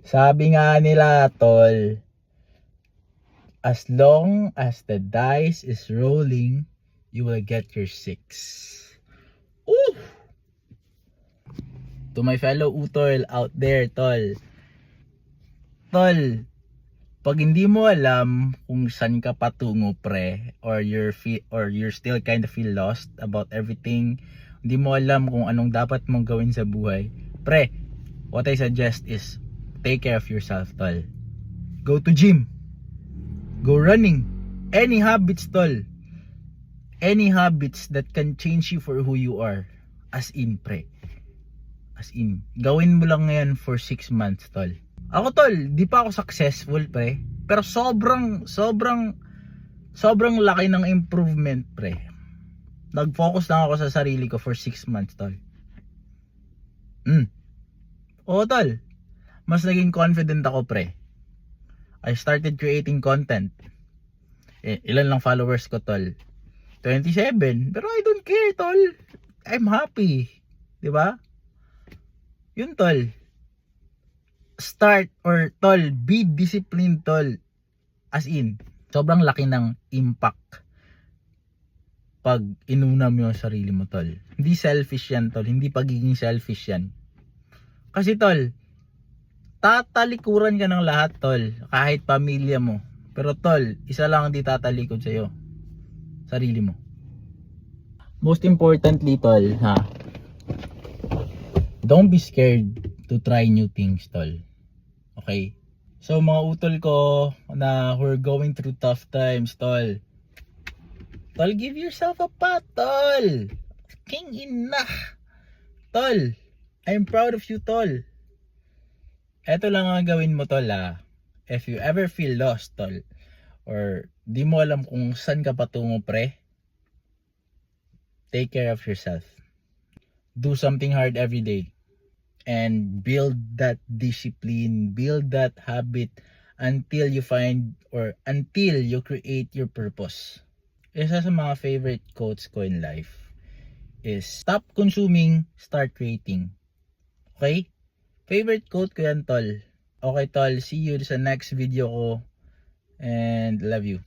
Sabi nga nila, tol, as long as the dice is rolling, you will get your 6. Ooh! To my fellow utol out there, tol. Tol, pag hindi mo alam kung saan ka patungo, pre, or you're still kind of feel lost about everything, hindi mo alam kung anong dapat mong gawin sa buhay, pre, what I suggest is take care of yourself, tol. Go to gym. Go running. Any habits, tol. Any habits that can change you for who you are. As in, pre. As in. Gawin mo lang ngayon for 6 months, tol. Ako, tol, di pa ako successful, pre. Pero sobrang laki ng improvement, pre. Nag-focus lang ako sa sarili ko for 6 months, tol. Oo, tol. Mas naging confident ako, pre. I started creating content. Ilan lang followers ko, tol? 27. Pero I don't care, tol. I'm happy. Diba? Yun, tol. Start or, tol, be disciplined, tol. As in, sobrang laki ng impact pag inuna mo yung sarili mo, tol. Hindi selfish yan, tol. Hindi pagiging selfish yan. Kasi, tol, tatalikuran ka ng lahat, tol. Kahit pamilya mo. Pero, tol, isa lang hindi tatalikod sa'yo. Sarili mo. Most importantly, tol, ha? Don't be scared to try new things, tol. Okay? So, mga utol ko na who are going through tough times, tol. Tol, give yourself a pat, tol. King ina. Tol, I'm proud of you, tol. Eto lang ang gawin mo, tol, ha. If you ever feel lost, tol, or di mo alam kung saan ka patungo, pre, take care of yourself. Do something hard every day. And build that discipline, build that habit until you find or until you create your purpose. Isa sa mga favorite quotes ko in life is stop consuming, start creating. Okay? Favorite quote ko yan, tol. Okay, tol. See you sa next video ko. And love you.